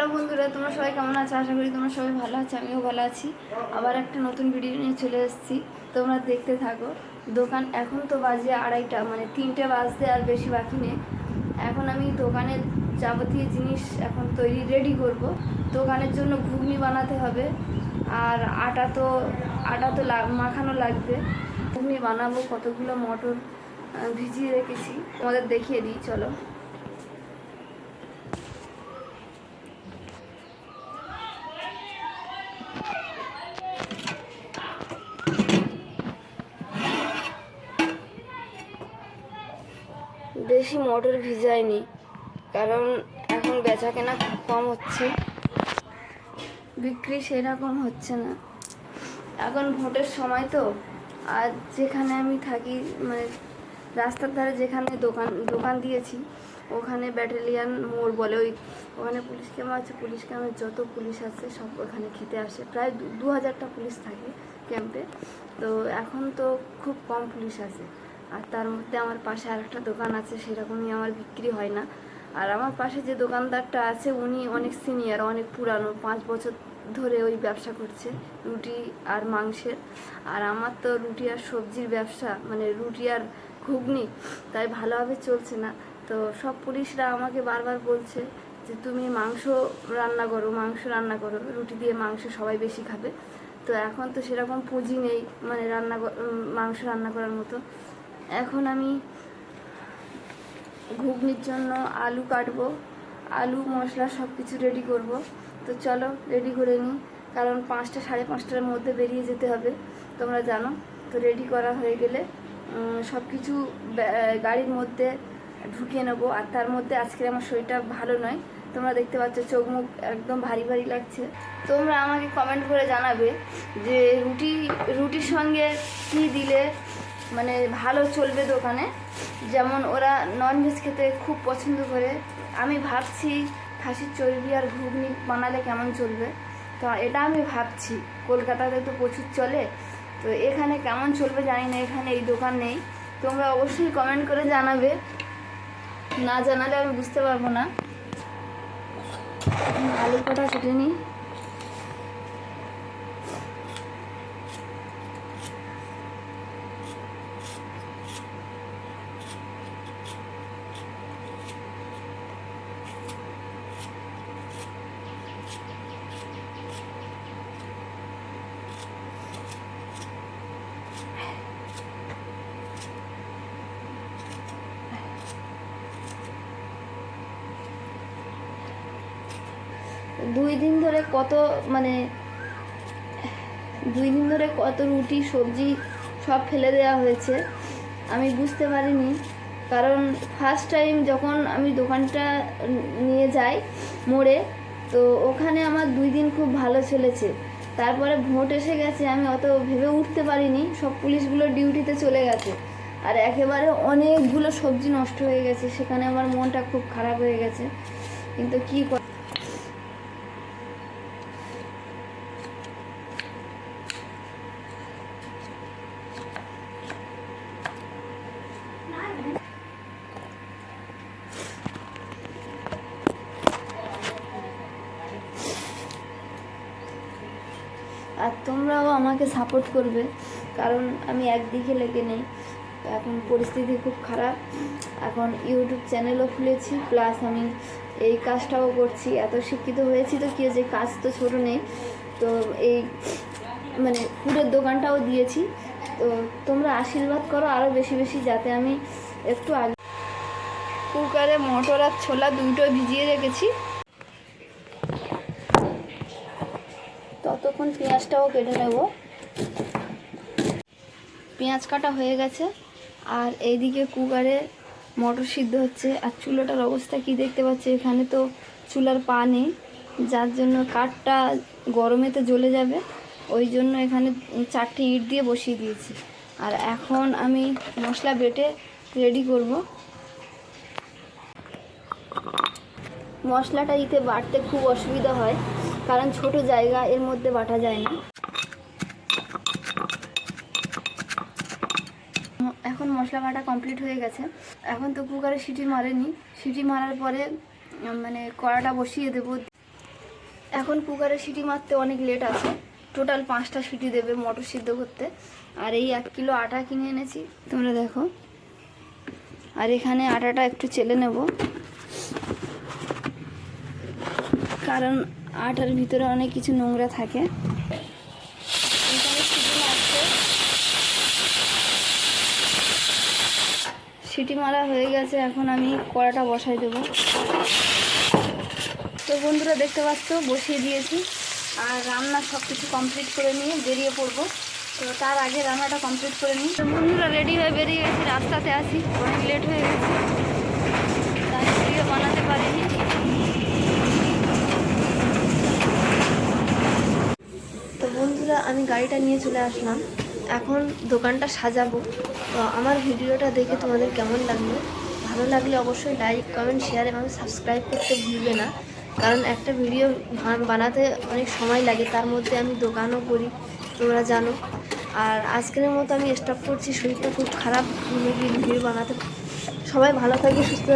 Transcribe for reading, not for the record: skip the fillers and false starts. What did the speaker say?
Hello বন্ধুরা, তোমরা সবাই কেমন আছো? আশা করি তোমরা সবাই ভালো আছো, আমিও ভালো আছি। আবার একটা নতুন ভিডিও নিয়ে চলে এসেছি, তোমরা দেখতে থাকো। দোকান এখন তো বাজে 2:30, মানে 3টে বাজতে আর বেশি বাকি নেই। এখন আমি দোকানের যাবতীয় জিনিস এখন রেডি করব। দোকানের জন্য ঘুগনি বানাতে হবে, আর আটা তো মাখানো লাগবে। ঘুগনি বানাবো, কতগুলো মটর ভিজিয়ে রেখেছি, তোমাদের দেখিয়ে দিই, চলো। বেশি মটর ভিজাইনি, কারণ এখন বেচাকেনা খুব কম হচ্ছে, বিক্রি সেরকম হচ্ছে না। এখন ভোটের সময় তো, আর যেখানে আমি থাকি মানে রাস্তার ধারে যেখানে দোকান দিয়েছি, ওখানে ব্যাটালিয়ান মোড় বলে, ওখানে পুলিশ ক্যাম্প আছে। পুলিশ ক্যাম্পে যত পুলিশ আছে সব ওখানে খেতে আসে, প্রায় 2000টা পুলিশ থাকে ক্যাম্পে। তো এখন তো খুব কম পুলিশ আছে, আর তার মধ্যে আমার পাশে আরেকটা দোকান আছে, সেরকমই আমার বিক্রি হয় না। আর আমার পাশে যে দোকানদারটা আছে উনি অনেক সিনিয়র, অনেক পুরানো, 5 বছর ধরে ওই ব্যবসা করছে, রুটি আর মাংসের। আর আমার তো রুটি আর সবজির ব্যবসা, মানে রুটি আর ঘুগনি, তাই ভালোভাবে চলছে না। তো সব পুলিশরা আমাকে বারবার বলছে যে তুমি মাংস রান্না করো, রুটি দিয়ে মাংস সবাই বেশি খাবে। তো এখন তো সেরকম পুঁজি নেই, মানে মাংস রান্না করার মতো। এখন আমি ঘুগনির জন্য আলু কাটবো, আলু মশলা সব কিছু রেডি করব। তো চলো রেডি করে নিই, কারণ 5টা 5:30টার মধ্যে বেরিয়ে যেতে হবে, তোমরা জানো। তো রেডি করা হয়ে গেলে সব কিছু গাড়ির মধ্যে ঢুকিয়ে নেবো। আর তার মধ্যে আজকে আমার শরীরটা ভালো নয়, তোমরা দেখতে পাচ্ছ চোখ মুখ একদম ভারী ভারী লাগছে। তোমরা আমাকে কমেন্ট করে জানাবে যে রুটির সঙ্গে কী দিলে মানে ভালো চলবে দোকানে। যেমন ওরা ননভেজ খেতে খুব পছন্দ করে, আমি ভাবছি খাসির চর্বি আর ঘুগনি বানালে কেমন চলবে। তো এটা আমি ভাবছি, কলকাতাতে তো প্রচুর চলে, তো এখানে কেমন চলবে জানি না, এখানে এই দোকান নেই। তোমরা অবশ্যই কমেন্ট করে জানাবে, না জানালে আমি বুঝতে পারবো না। আলু কটা কেটে নিই। দুই দিন ধরে কত রুটি সবজি সব ফেলে দেওয়া হয়েছে, আমি বুঝতে পারিনি। কারণ ফার্স্ট টাইম যখন আমি দোকানটা নিয়ে যাই মোড়ে, তো ওখানে আমার 2 দিন খুব ভালো চলেছে। তারপরে ভোট এসে গেছে, আমি অত ভেবে উঠতে পারিনি, সব পুলিশগুলো ডিউটিতে চলে গেছে, আর একেবারে অনেকগুলো সবজি নষ্ট হয়ে গেছে। সেখানে আমার মনটা খুব খারাপ হয়ে গেছে, কিন্তু কী আর তোমরাও আমাকে সাপোর্ট করবে, কারণ আমি একদিকে লেগে নেই। এখন পরিস্থিতি খুব খারাপ। এখন ইউটিউব চ্যানেলও খুলেছি, প্লাস আমি এই কাজটাও করছি। এত শিক্ষিত হয়েছি তো কি হয়েছে, কাজ তো ছোটো নেই। তো এই মানে পুরো দোকানটাও দিয়েছি। তো তোমরা আশীর্বাদ করো আরও বেশি বেশি, যাতে আমি একটু আগে। কুকারে মটর আর ছোলা দুটো ভিজিয়ে রেখেছি, ততক্ষণ পেঁয়াজটাও কেটে নেব। পেঁয়াজ কাটা হয়ে গেছে, আর এইদিকে কুকারে মটর সিদ্ধ হচ্ছে। আর চুলোটার অবস্থা কি দেখতে পাচ্ছি, এখানে তো চুলার পা নেই, যার জন্য কাঠটা গরমেতে জ্বলে যাবে, ওই জন্য এখানে 4টে ইট দিয়ে বসিয়ে দিয়েছি। আর এখন আমি মশলা বেটে রেডি করব। মশলাটা বাটতে খুব অসুবিধা হয়, কারণ ছোট জায়গা, এর মধ্যে বাটা যায় না। এখন মশলা বাটা কমপ্লিট হয়ে গেছে। এখন তো কুকারে সিটি মারেনি, সিটি মারার পরে মানে কড়াটা বসিয়ে দেবো। এখন কুকারে সিটি মারতে অনেক লেট আছে, টোটাল 5টা সিটি দেবে মটর সিদ্ধ করতে। আর এই 1 কিলো আটা কিনে এনেছি, তোমরা দেখো। আর এখানে আটাটা একটু চেলে নেব, কারণ আটার ভিতরে অনেক কিছু নোংরা থাকে। এখানে সিটি মারছে, সিটি মারা হয়ে গেছে, এখন আমি কড়াটা বসাই দেবো। তো বন্ধুরা দেখতে পাচ্ছ বসিয়ে দিয়েছি, আর রান্না সব কিছু কমপ্লিট করে নিয়ে বেরিয়ে পড়বো। তো তার আগে রান্নাটা কমপ্লিট করে নিই। তো বন্ধুরা রেডি হয়ে বেরিয়ে গেছি, রাস্তাতে আছি, অনেক লেট হয়ে গেছে, তাই ভিডিও বানাতে পারিনি। তো বন্ধুরা আমি গাড়িটা নিয়ে চলে আসলাম, এখন দোকানটা সাজাবো। তো আমার ভিডিওটা দেখে তোমাদের কেমন লাগলো? ভালো লাগলে অবশ্যই লাইক, কমেন্ট, শেয়ার এবং সাবস্ক্রাইব করতে ভুলবে না, কারণ একটা ভিডিও বানাতে অনেক সময় লাগে, তার মধ্যে আমি দোকানও করি, তোমরা জানো। আর আজকের মতো আমি স্টপ করছি, শরীরটা খুব খারাপ ভিডিও বানাতে। সবাই ভালো থাকবে, সুস্থ থাকবে।